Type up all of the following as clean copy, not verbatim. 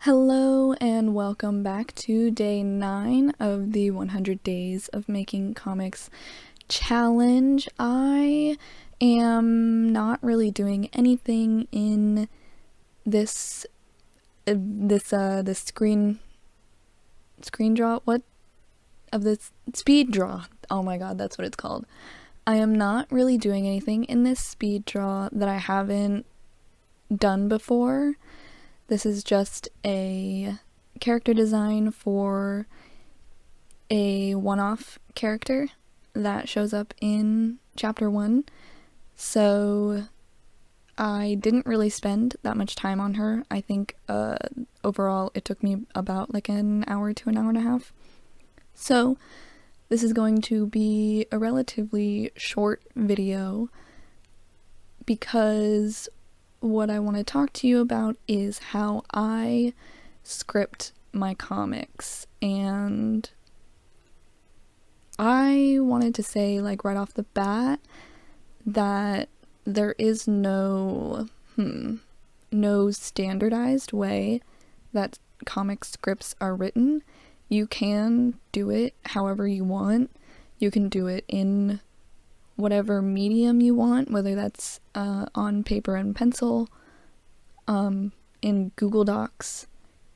Hello and welcome back to day 9 of the 100 Days of Making Comics challenge. I am not really doing anything in this screen draw. What? Of this speed draw. Oh my god, that's what it's called. I am not really doing anything in this speed draw that I haven't done before. This is just a character design for a one-off character that shows up in chapter 1. So I didn't really spend that much time on her. I think overall it took me about like an hour to an hour and a half. So this is going to be a relatively short video because what I want to talk to you about is how I script my comics. And I wanted to say, like, right off the bat that there is no standardized way that comic scripts are written. You can do it however you want. You can do it in whatever medium you want, whether that's on paper and pencil, in Google Docs,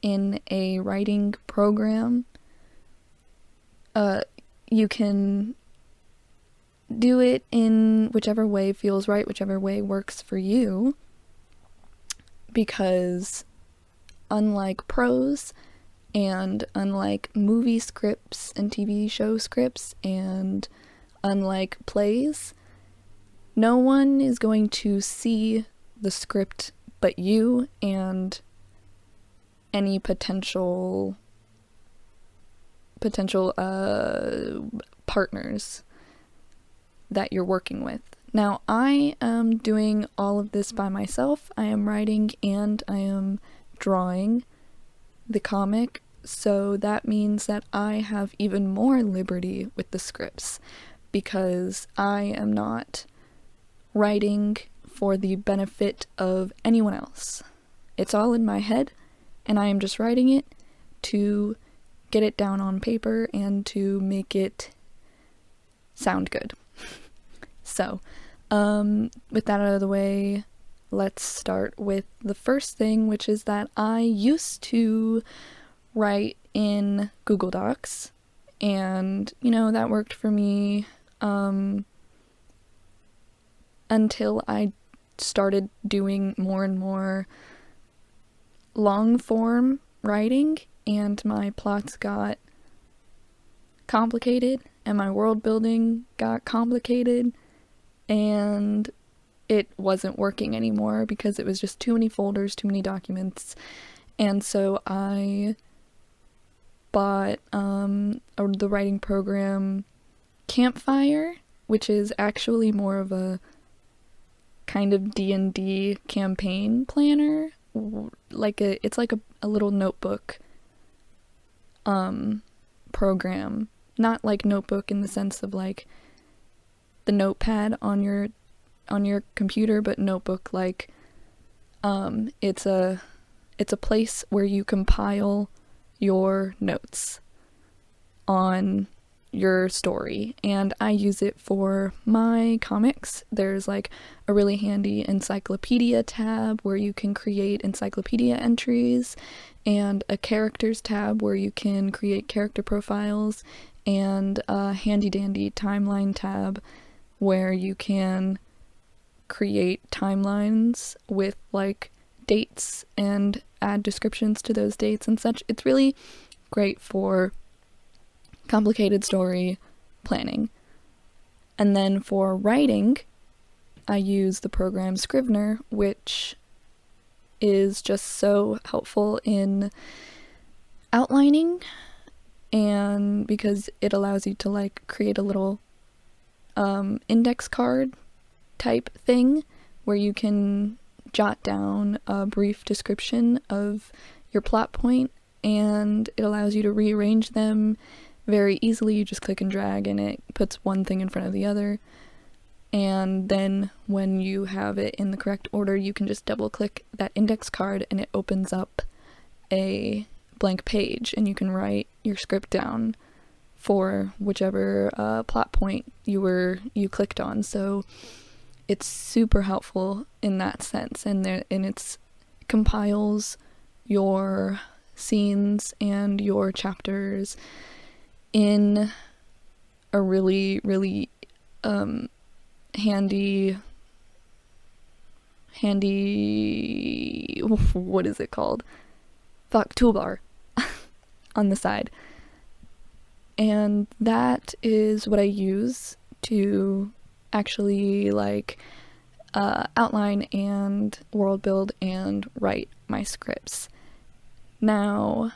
in a writing program. You can do it in whichever way feels right, whichever way works for you, because unlike prose and unlike movie scripts and TV show scripts and unlike plays, no one is going to see the script but you and any potential partners that you're working with. Now, I am doing all of this by myself. I am writing and I am drawing the comic, so that means that I have even more liberty with the scripts, because I am not writing for the benefit of anyone else. It's all in my head, and I am just writing it to get it down on paper and to make it sound good. So, with that out of the way, let's start with the first thing, which is that I used to write in Google Docs, and, that worked for me until I started doing more and more long form writing, and my plots got complicated and my world building got complicated, and it wasn't working anymore because it was just too many folders, too many documents. And so I bought the writing program Campfire, which is actually more of a kind of D&D campaign planner. It's like a little notebook program. Not like notebook in the sense of like the notepad on your computer, but notebook like it's a place where you compile your notes on your story, and I use it for my comics. There's like a really handy encyclopedia tab where you can create encyclopedia entries, and a characters tab where you can create character profiles, and a handy dandy timeline tab where you can create timelines with like dates and add descriptions to those dates and such. It's really great for complicated story planning. And then for writing, I use the program Scrivener, which is just so helpful in outlining, and because it allows you to like create a little index card type thing where you can jot down a brief description of your plot point, and it allows you to rearrange them very easily. You just click and drag and it puts one thing in front of the other, and then when you have it in the correct order, you can just double click that index card and it opens up a blank page, and you can write your script down for whichever plot point you clicked on. So it's super helpful in that sense, and it's compiles your scenes and your chapters in a really, really handy, what is it called? Toolbar on the side. And that is what I use to actually outline and world build and write my scripts. Now,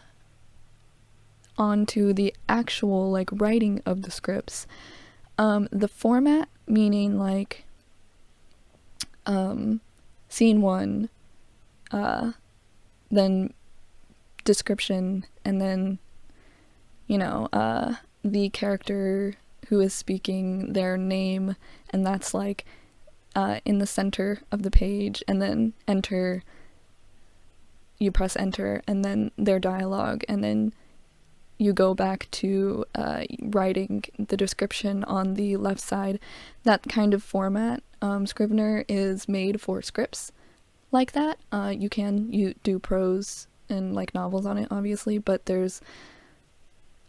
on to the actual writing of the scripts. The format, meaning scene 1, then description, and then the character who is speaking, their name, and that's in the center of the page, and then you press enter, and then their dialogue, and then you go back to writing the description on the left side. That kind of format, Scrivener is made for scripts like that. You do prose and novels on it, obviously, but there's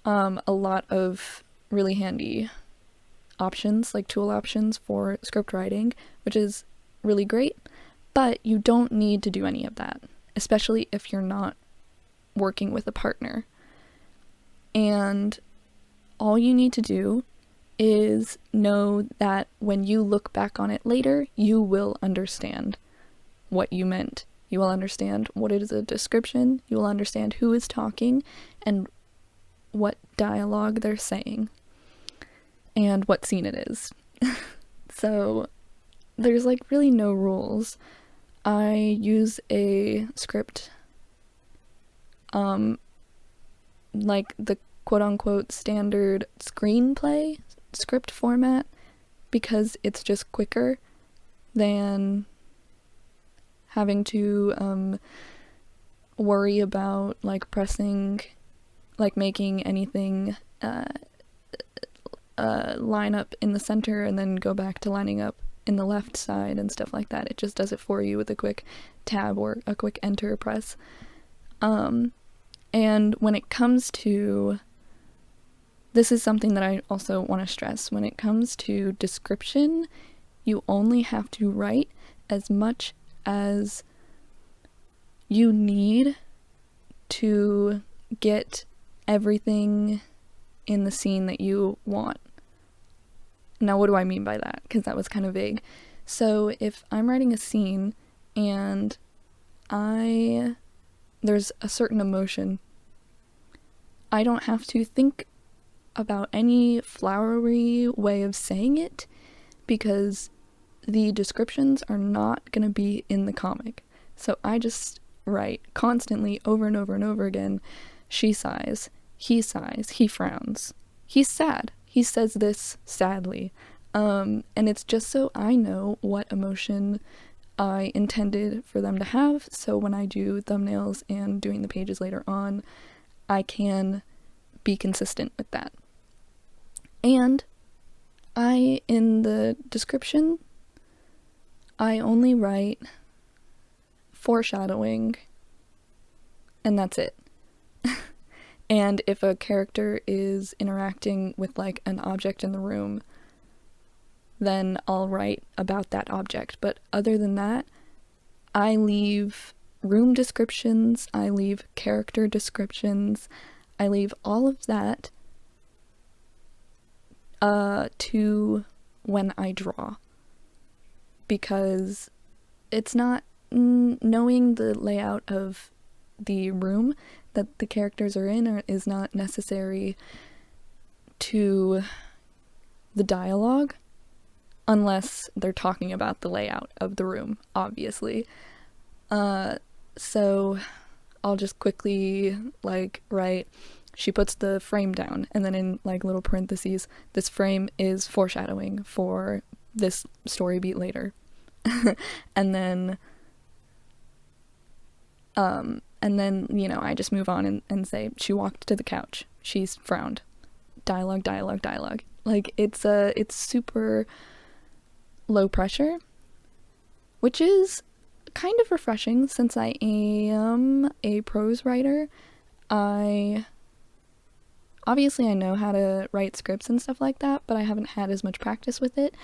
a lot of really handy options, tool options for script writing, which is really great, but you don't need to do any of that, especially if you're not working with a partner. And all you need to do is know that when you look back on it later, you will understand what you meant. You will understand what is a description, you will understand who is talking, and what dialogue they're saying, and what scene it is. So there's really no rules. I use a script, the quote-unquote standard screenplay script format, because it's just quicker than having to worry about pressing, making anything line up in the center and then go back to lining up in the left side and stuff like that. It just does it for you with a quick tab or a quick enter press. And when it comes to, this is something that I also want to stress, when it comes to description, you only have to write as much as you need to get everything in the scene that you want. Now, what do I mean by that? Because that was kind of vague. So if I'm writing a scene and there's a certain emotion, I don't have to think about any flowery way of saying it, because the descriptions are not going to be in the comic. So I just write constantly over and over and over again, she sighs, he frowns, he's sad, he says this sadly. And it's just so I know what emotion I intended for them to have, so when I do thumbnails and doing the pages later on, I can be consistent with that. And in the description, I only write foreshadowing, and that's it. And if a character is interacting with an object in the room, then I'll write about that object. But other than that, I leave room descriptions, I leave character descriptions, I leave all of that to when I draw. Because it's not knowing the layout of the room that the characters are in is not necessary to the dialogue, unless they're talking about the layout of the room, obviously. So I'll just quickly write, she puts the frame down, and then in little parentheses, this frame is foreshadowing for this story beat later. And then And then, you know, I just move on and say, she walked to the couch. She's frowned. Dialogue, dialogue, dialogue. Like, it's super low pressure, which is kind of refreshing since I am a prose writer. Obviously I know how to write scripts and stuff like that, but I haven't had as much practice with it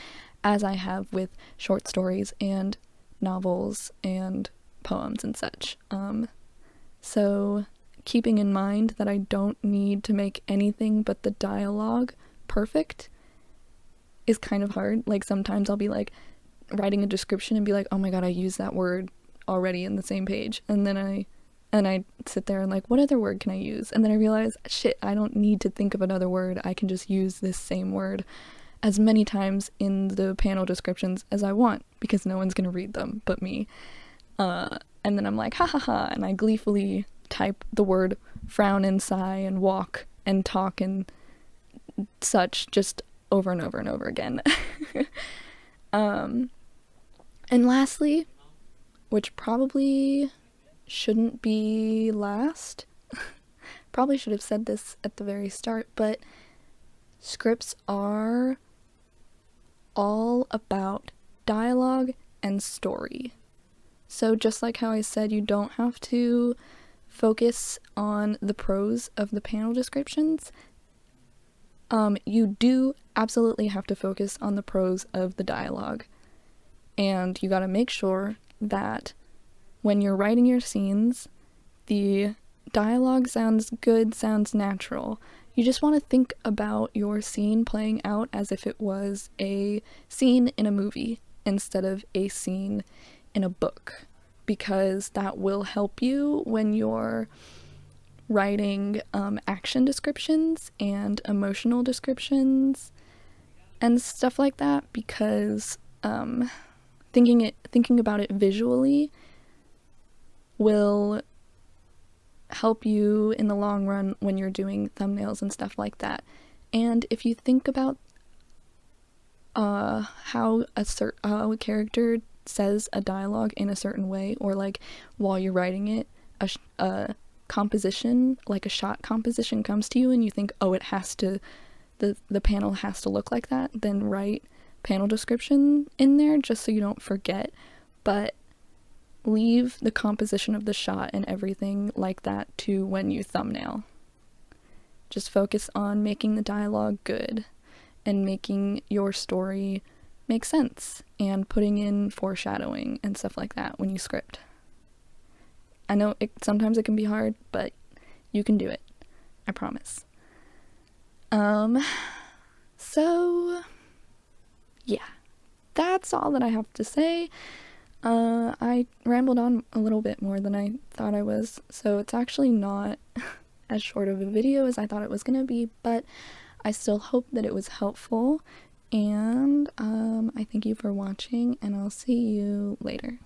as I have with short stories and novels and poems and such. So keeping in mind that I don't need to make anything but the dialogue perfect is kind of hard. Like, sometimes I'll be like writing a description and be like, oh my god, I used that word already in the same page, and then I sit there and like, what other word can I use? And then I realize, shit, I don't need to think of another word. I can just use this same word as many times in the panel descriptions as I want, because no one's gonna read them but me. And then I'm like, ha ha ha, and I gleefully type the word frown and sigh and walk and talk and such just over and over and over again. And lastly, which probably shouldn't be last, probably should have said this at the very start, but scripts are all about dialogue and story. So just like how I said, you don't have to focus on the prose of the panel descriptions. You do absolutely have to focus on the prose of the dialogue. And you gotta make sure that when you're writing your scenes, the dialogue sounds good, sounds natural. You just want to think about your scene playing out as if it was a scene in a movie instead of a scene in a book, because that will help you when you're writing action descriptions and emotional descriptions and stuff like that, because thinking about it visually will help you in the long run when you're doing thumbnails and stuff like that. And if you think about how a character says a dialogue in a certain way, or like while you're writing it, a composition, like a shot composition comes to you and you think, oh, it has to, the panel has to look like that, then write panel description in there just so you don't forget, but leave the composition of the shot and everything like that to when you thumbnail. Just focus on making the dialogue good and making your story make sense and putting in foreshadowing and stuff like that when you script. I know sometimes it can be hard, but you can do it. I promise. So yeah, that's all that I have to say. I rambled on a little bit more than I thought I was, so it's actually not as short of a video as I thought it was gonna be, but I still hope that it was helpful, and I thank you for watching, and I'll see you later.